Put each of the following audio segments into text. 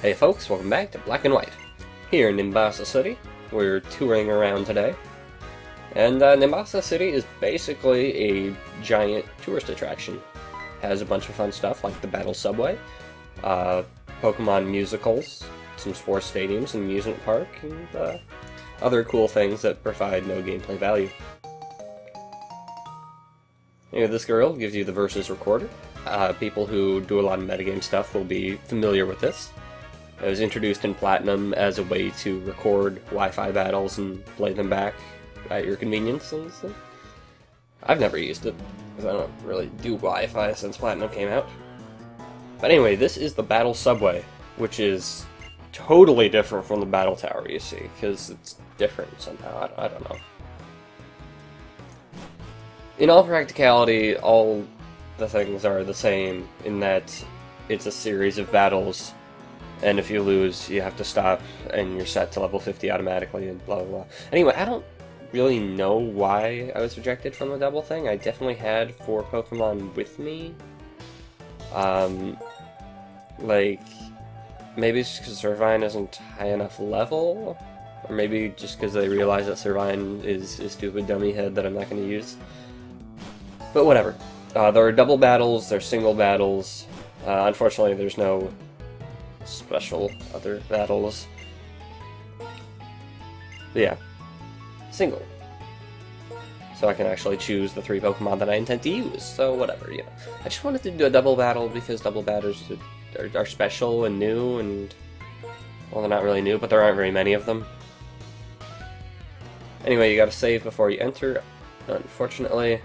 Hey folks, welcome back to Black and White. Here in Nimbasa City, we're touring around today. And Nimbasa City is basically a giant tourist attraction. Has a bunch of fun stuff like the Battle Subway, Pokémon musicals, some sports stadiums, an amusement park, and other cool things that provide no gameplay value. Anyway, this girl gives you the Versus Recorder. People who do a lot of metagame stuff will be familiar with this. It was introduced in Platinum as a way to record Wi-Fi battles and play them back at your convenience. I've never used it, because I don't really do Wi-Fi since Platinum came out. But anyway, this is the Battle Subway, which is totally different from the Battle Tower, you see, because it's different somehow. I don't know. In all practicality, all the things are the same in that it's a series of battles, and if you lose, you have to stop, and you're set to level 50 automatically, and blah blah blah. Anyway, I don't really know why I was rejected from the double thing. I definitely had 4 Pokemon with me. Like, maybe it's because Servine isn't high enough level, or maybe just because they realize that Servine is a stupid dummy head that I'm not going to use. But whatever. There are double battles, there's single battles. Unfortunately, there's no special other battles. But yeah, single. So I can actually choose the 3 Pokemon that I intend to use, so whatever, you know. I just wanted to do a double battle because double battles are special and new, and, well, they're not really new, but there aren't very many of them. Anyway, you gotta save before you enter, unfortunately.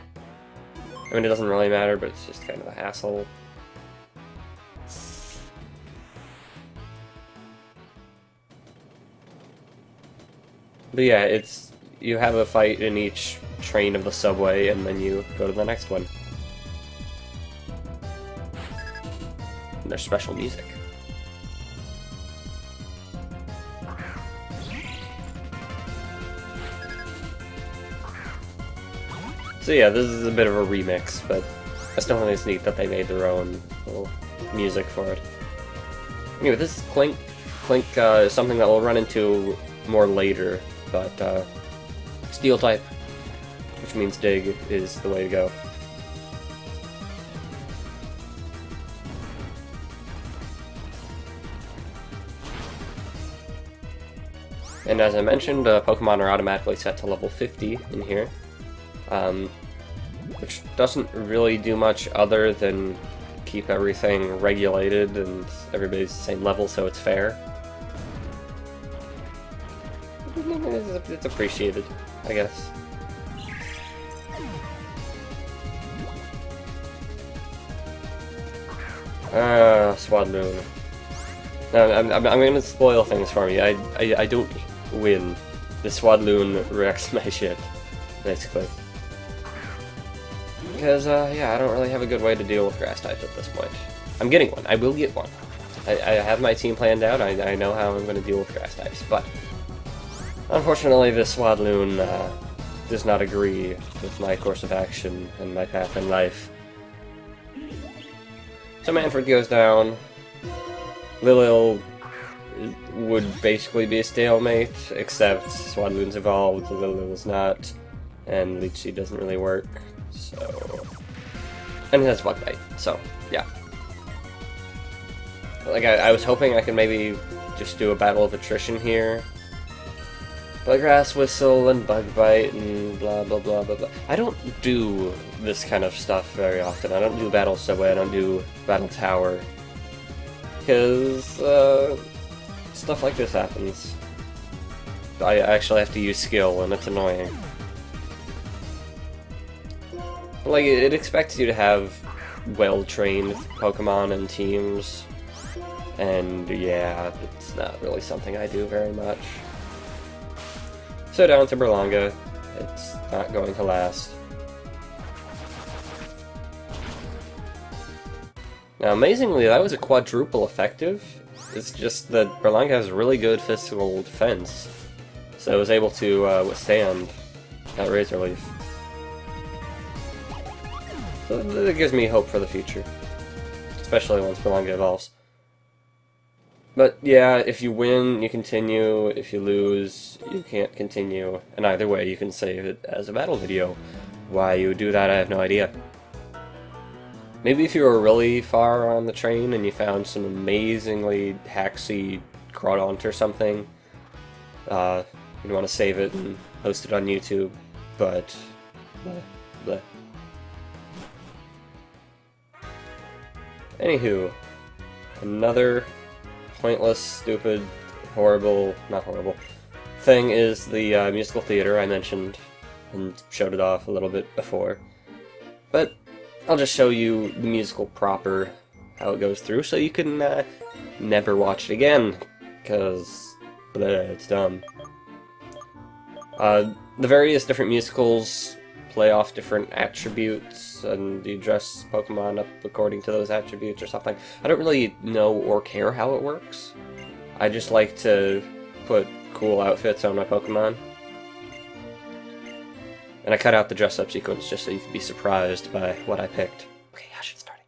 I mean, it doesn't really matter, but it's just kind of a hassle. But yeah, you have a fight in each train of the subway, and then you go to the next one. And there's special music. So yeah, this is a bit of a remix, but I still think it's neat that they made their own little music for it. Anyway, this is Clink. Clink is something that we'll run into more later, but Steel type, which means Dig, is the way to go. And as I mentioned, Pokemon are automatically set to level 50 in here. Which doesn't really do much other than keep everything regulated and everybody's the same level, so it's fair. It's appreciated, I guess. Swadloon. No, I'm gonna spoil things for you. I don't win. The Swadloon wrecks my shit, basically. Because, yeah, I don't really have a good way to deal with grass types at this point. I'm getting one. I will get one. I have my team planned out. I know how I'm going to deal with grass types, but unfortunately, this Swadloon does not agree with my course of action and my path in life. So Manfred goes down. Lilil would basically be a stalemate, except Swadloon's evolved, Lilil's not, and Leech Seed doesn't really work. So, and it has Bug Bite, so, yeah. Like, I was hoping I could maybe just do a battle of attrition here. But Grass Whistle and Bug Bite and blah blah blah blah blah. I don't do this kind of stuff very often. I don't do Battle Subway, I don't do Battle Tower. Because, stuff like this happens. I actually have to use skill, and it's annoying. Like, it expects you to have well-trained Pokemon and teams, and yeah, it's not really something I do very much. So down to Berlanga, it's not going to last. Now, amazingly, that was a quadruple effective. It's just that Berlanga has really good physical defense, so it was able to withstand that Razor Leaf. So that gives me hope for the future, especially once Berlanga evolves. But yeah, if you win, you continue. If you lose, you can't continue. And either way, you can save it as a battle video. Why you would do that, I have no idea. Maybe if you were really far on the train and you found some amazingly hacksy Crawdaunt or something, you'd want to save it and post it on YouTube, but bleh, bleh. Anywho, another pointless, stupid, not horrible, thing is the musical theater I mentioned and showed it off a little bit before. But I'll just show you the musical proper, how it goes through, so you can never watch it again, because it's dumb. The various different musicals play off different attributes, and you dress Pokemon up according to those attributes or something. I don't really know or care how it works. I just like to put cool outfits on my Pokemon. And I cut out the dress-up sequence just so you can be surprised by what I picked. Okay, I should start.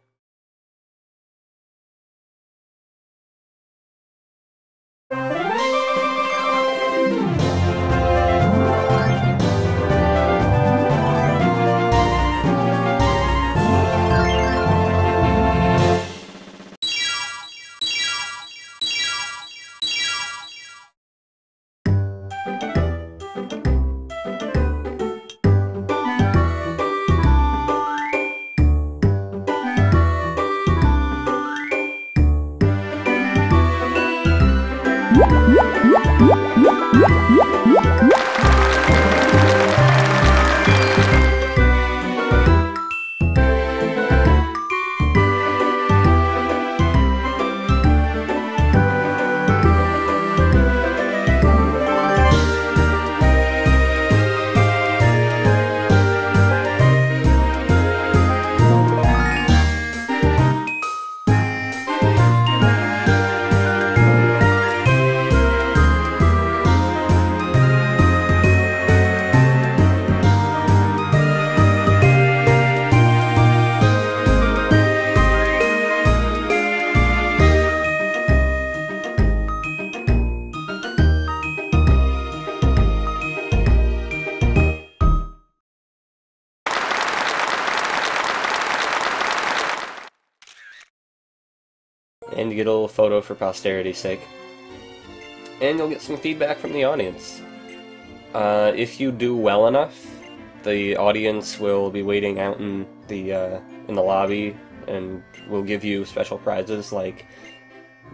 And you get a little photo for posterity's sake. And you'll get some feedback from the audience. If you do well enough, the audience will be waiting out in the lobby, and will give you special prizes like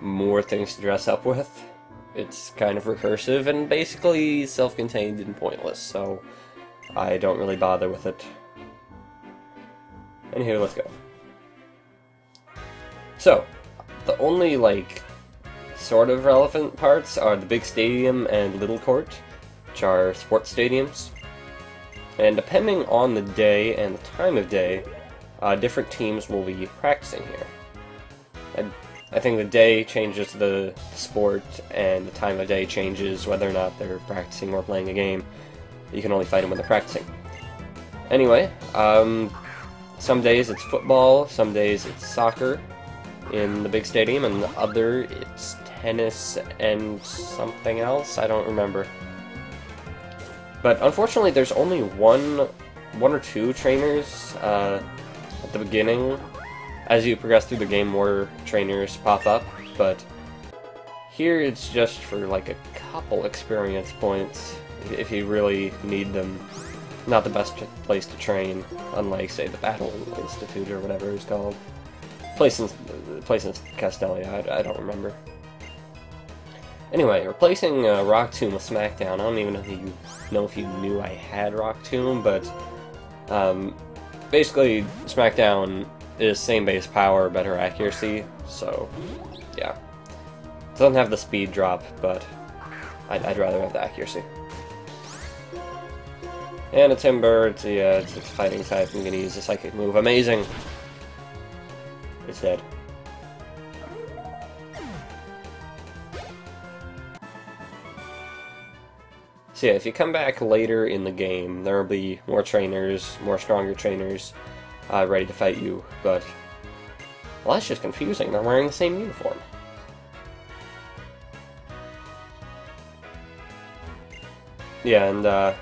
more things to dress up with. It's kind of recursive and basically self-contained and pointless, so I don't really bother with it. Anywho, let's go. So, the only, sort of relevant parts are the big stadium and little court, which are sports stadiums. And depending on the day and the time of day, different teams will be practicing here. And I think the day changes the sport, and the time of day changes whether or not they're practicing or playing a game. You can only fight them when they're practicing. Anyway, some days it's football, some days it's soccer in the big stadium, and the other it's tennis and something else, I don't remember. But unfortunately there's only one or two trainers at the beginning. As you progress through the game, more trainers pop up, but here it's just for a couple experience points if you really need them. Not the best place to train, unlike, say, the Battle Institute or whatever it's called. Place in Castelia, I don't remember. Anyway, replacing Rock Tomb with SmackDown. I don't even know if you knew I had Rock Tomb, but basically SmackDown is same base power, better accuracy, so yeah. It doesn't have the speed drop, but I'd rather have the accuracy. And a Timber, it's a fighting type. I'm gonna use a psychic move. Amazing! It's dead. So yeah, if you come back later in the game, there will be more trainers, more stronger trainers, ready to fight you, but well, that's just confusing. They're wearing the same uniform. Yeah, and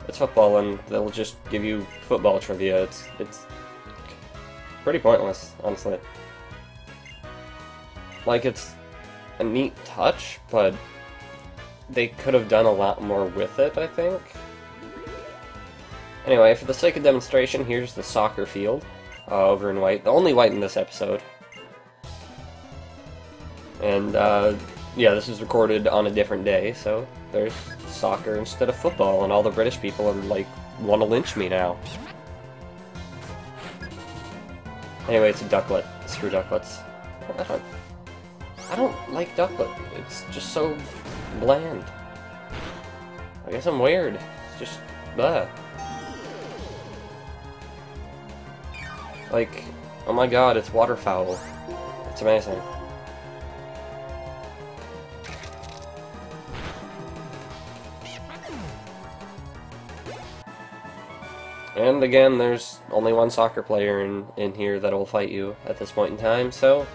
it's football, and they'll just give you football trivia. It's pretty pointless, honestly. Like, it's a neat touch, but they could have done a lot more with it, I think. Anyway, for the sake of demonstration, here's the soccer field over in white. The only white in this episode. And, yeah, this is recorded on a different day, so there's soccer instead of football, and all the British people are like, want to lynch me now. Anyway, it's a ducklet. Screw ducklets. I don't like ducklet. It's just so bland. I guess I'm weird. It's just, blah. Like, oh my god, it's waterfowl. It's amazing. And again, there's only one soccer player in here that will fight you at this point in time, so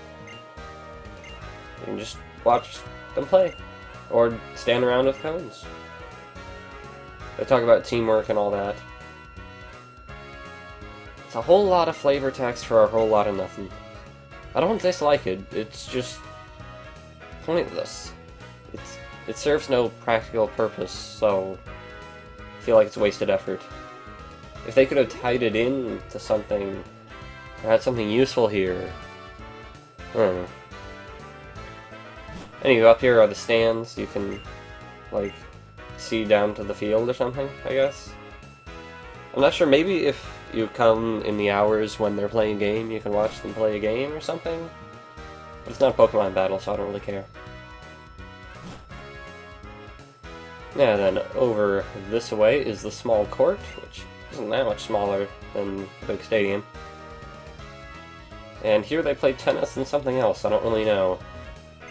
you can just watch them play. Or stand around with cones. They talk about teamwork and all that. It's a whole lot of flavor text for a whole lot of nothing. I don't dislike it, it's just pointless. It serves no practical purpose, so I feel like it's wasted effort. If they could have tied it in to something, or had something useful here, I don't know. Anyway, up here are the stands. You can, like, see down to the field or something, I guess. I'm not sure, maybe if you come in the hours when they're playing a game, you can watch them play a game or something? But it's not a Pokemon battle, so I don't really care. Yeah, then over this way is the small court, which isn't that much smaller than the big stadium. And here they play tennis and something else, I don't really know.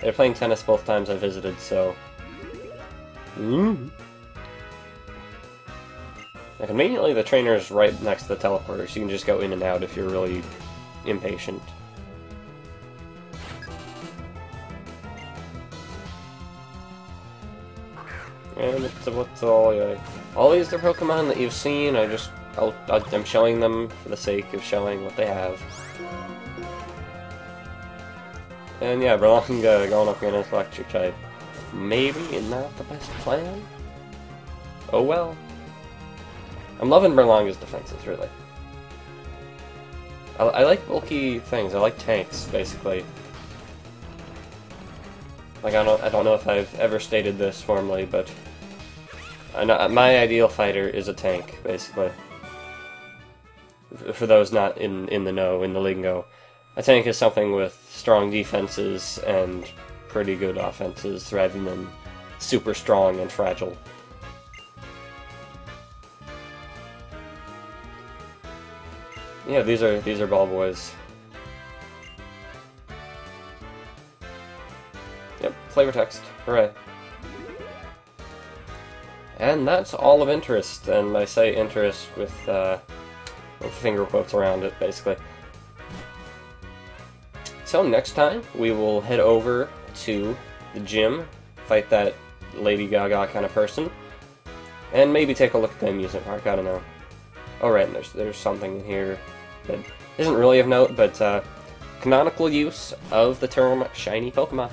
They're playing tennis both times I visited, so... Now, conveniently, the trainer's right next to the teleporter, so you can just go in and out if you're really impatient. And it's all these are Pokemon that you've seen. I'm showing them for the sake of showing what they have. And yeah, Berlanga going up against Electric type. Maybe not the best plan? Oh well. I'm loving Berlanga's defenses, really. I like bulky things. I like tanks, basically. Like, I don't know if I've ever stated this formally, but my ideal fighter is a tank, basically. For those not in the know, in the lingo. A tank is something with strong defenses and pretty good offenses, rather than super strong and fragile. Yeah, these are ball boys. Yep, flavor text. Hooray. And that's all of interest, and I say interest with finger quotes around it, basically. So next time, we will head over to the gym, fight that Lady Gaga kind of person, and maybe take a look at the amusement park, I don't know. Oh right, and there's something in here that isn't really of note, but canonical use of the term shiny Pokemon.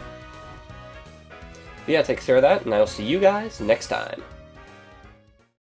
But yeah, take care of that, and I'll see you guys next time.